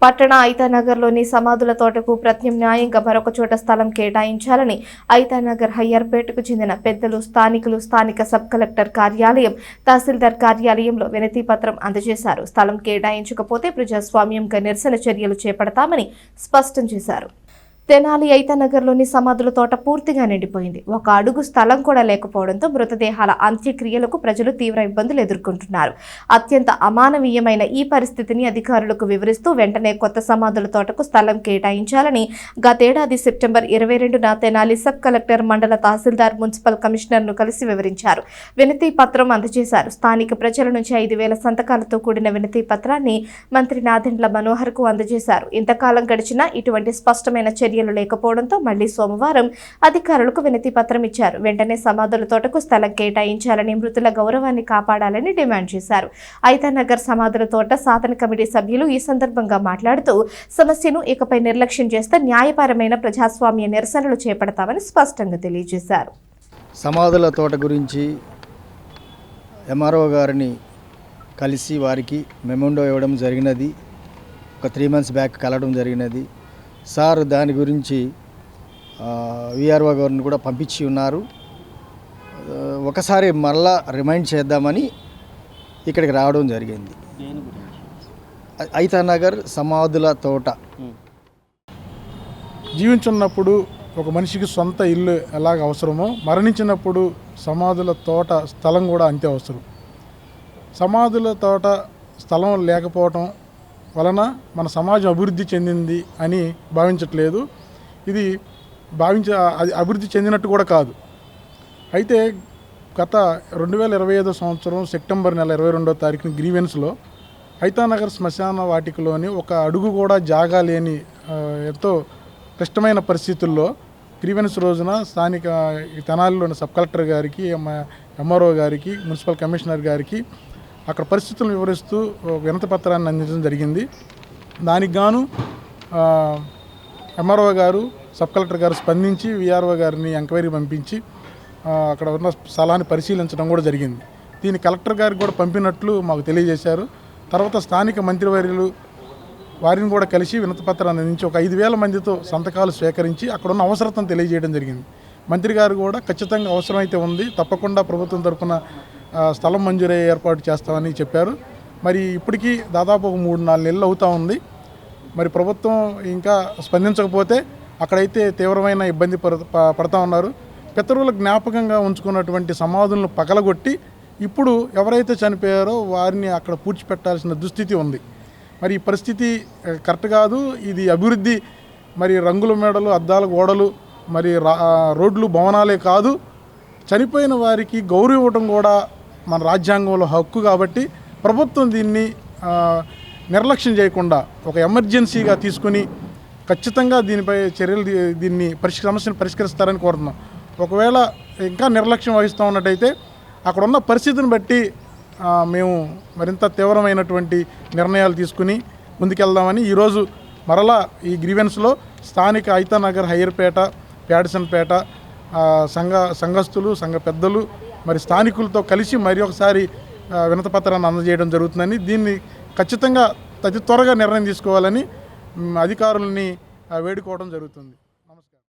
పట్టణ ఐతానగర్లోని సమాధుల తోటకు ప్రత్యామ్నాయంగా మరొక చోట స్థలం కేటాయించాలని ఐతానగర్ హయ్యర్పేటకు చెందిన పెద్దలు స్థానికులు స్థానిక సబ్ కలెక్టర్ కార్యాలయం తహసీల్దార్ కార్యాలయంలో వినతి పత్రం అందజేశారు. స్థలం కేటాయించకపోతే ప్రజాస్వామ్యంగా నిరసన చర్యలు చేపడతామని స్పష్టం చేశారు. తెనాలి ఐతానగర్లోని సమాధుల తోట పూర్తిగా నిండిపోయింది. ఒక అడుగు స్థలం కూడా లేకపోవడంతో మృతదేహాల అంత్యక్రియలకు ప్రజలు తీవ్ర ఇబ్బందులు ఎదుర్కొంటున్నారు. అత్యంత అమానవీయమైన ఈ పరిస్థితిని అధికారులకు వివరిస్తూ వెంటనే కొత్త సమాధుల తోటకు స్థలం కేటాయించాలని గతేడాది సెప్టెంబర్ 22న తెనాలి సబ్ కలెక్టర్, మండల తహసీల్దార్, మున్సిపల్ కమిషనర్ను కలిసి వివరించారు. వినతి పత్రం అందజేశారు. స్థానిక ప్రజల నుంచి 5,000 సంతకాలతో కూడిన వినతి పత్రాన్ని మంత్రి నాదెండ్ల మనోహర్కు అందజేశారు. ఇంతకాలం గడిచినా ఇటువంటి స్పష్టమైన చర్యలు లేకపోవడంతో మళ్లీ సోమవారం అధికారులకు వినతి పత్రం ఇచ్చారు. వెంటనే సమాధుల తోటకు స్థలం కేటాయించాలని, మృతుల గౌరవాన్ని కాపాడాలని డిమాండ్ చేశారు. ఐతానగర్ సమాధుల తోట సాధన కమిటీ సభ్యులు ఈ సందర్భంగా మాట్లాడుతూ సమస్యను ఇకపై నిర్లక్ష్యం చేస్తే న్యాయపరమైన ప్రజాస్వామ్య నిరసనలు చేపడతామని స్పష్టంగా తెలియజేశారు. సమాధుల తోట గురించి ఎంఆర్ఓ గారిని కలిసి వారికి మెమోండో ఇవ్వడం జరిగినది. ఒక 3 months బ్యాక్ కలవడం జరిగినది. సార్ దాని గురించి విఆర్ఓ గారిని కూడా పంపించి ఉన్నారు. ఒకసారి మళ్ళా రిమైండ్ చేద్దామని ఇక్కడికి రావడం జరిగింది. ఐతానగర్ సమాధుల తోట జీవించున్నప్పుడు ఒక మనిషికి సొంత ఇల్లు ఎలాగ అవసరమో, మరణించినప్పుడు సమాధుల తోట స్థలం కూడా అంతే అవసరం. సమాధుల తోట స్థలం లేకపోవటం వలన మన సమాజం అభివృద్ధి చెందింది అని భావించట్లేదు. ఇది అది అభివృద్ధి చెందినట్టు కూడా కాదు. అయితే గత 2025 సంవత్సరం సెప్టెంబర్ నెల 22వ తారీఖున గ్రీవెన్స్లో ఐతానగర్ శ్మశాన వాటికలోని ఒక అడుగు కూడా జాగా లేని ఎంతో క్లిష్టమైన పరిస్థితుల్లో గ్రీవెన్స్ రోజున స్థానిక తెనాలిలోని సబ్ కలెక్టర్ గారికి, ఎంఆర్ఓ గారికి, మున్సిపల్ కమిషనర్ గారికి అక్కడ పరిస్థితులను వివరిస్తూ వినతి పత్రాన్ని అందించడం జరిగింది. దానికి గాను ఎంఆర్ఓ గారు, సబ్ కలెక్టర్ గారు స్పందించి విఆర్ఓ గారిని ఎంక్వైరీ పంపించి అక్కడ ఉన్న స్థలాన్ని పరిశీలించడం కూడా జరిగింది. దీన్ని కలెక్టర్ గారికి కూడా పంపినట్లు మాకు తెలియజేశారు. తర్వాత స్థానిక మంత్రివర్యులు వారిని కూడా కలిసి వినతి పత్రాన్ని అందించి ఒక 5,000 మందితో సంతకాలు స్వీకరించి అక్కడ ఉన్న అవసరతను తెలియజేయడం జరిగింది. మంత్రి గారు కూడా ఖచ్చితంగా అవసరమైతే ఉంది, తప్పకుండా ప్రభుత్వం తరఫున స్థలం మంజూరయ్యే ఏర్పాటు చేస్తామని చెప్పారు. మరి ఇప్పటికీ దాదాపు ఒక 3-4 నెలలు అవుతూ ఉంది. మరి ప్రభుత్వం ఇంకా స్పందించకపోతే అక్కడైతే తీవ్రమైన ఇబ్బంది పడతా ఉన్నారు. పితరుల జ్ఞాపకంగా ఉంచుకున్నటువంటి సమాధులను పగలగొట్టి ఇప్పుడు ఎవరైతే చనిపోయారో వారిని అక్కడ పూడ్చిపెట్టాల్సిన దుస్థితి ఉంది. మరి ఈ పరిస్థితి కరెక్ట్ కాదు. ఇది అభివృద్ధి మరి రంగుల మేడలు, అద్దాల గోడలు, మరి రోడ్లు, భవనాలే కాదు, చనిపోయిన వారికి గౌరవం ఇవ్వడం కూడా మన రాజ్యాంగంలో హక్కు. కాబట్టి ప్రభుత్వం దీన్ని నిర్లక్ష్యం చేయకుండా ఒక ఎమర్జెన్సీగా తీసుకుని ఖచ్చితంగా దీనిపై చర్యలు సమస్యను పరిష్కరిస్తారని కోరుతున్నాం. ఒకవేళ ఇంకా నిర్లక్ష్యం వహిస్తూ ఉన్నట్టయితే అక్కడ ఉన్న పరిస్థితిని బట్టి మేము మరింత తీవ్రమైనటువంటి నిర్ణయాలు తీసుకుని ముందుకెళ్దామని ఈరోజు మరలా ఈ గ్రీవెన్స్లో స్థానిక ఐతానగర్, హయ్యర్పేట, ప్యాడిసన్పేట సంఘస్థులు, సంఘ పెద్దలు, మరి స్థానికులతో కలిసి మరి ఒకసారి వినతి పత్రాన్ని అందజేయడం జరుగుతుందని, దీన్ని ఖచ్చితంగా అతి త్వరగా నిర్ణయం తీసుకోవాలని అధికారులని వేడుకోవడం జరుగుతుంది.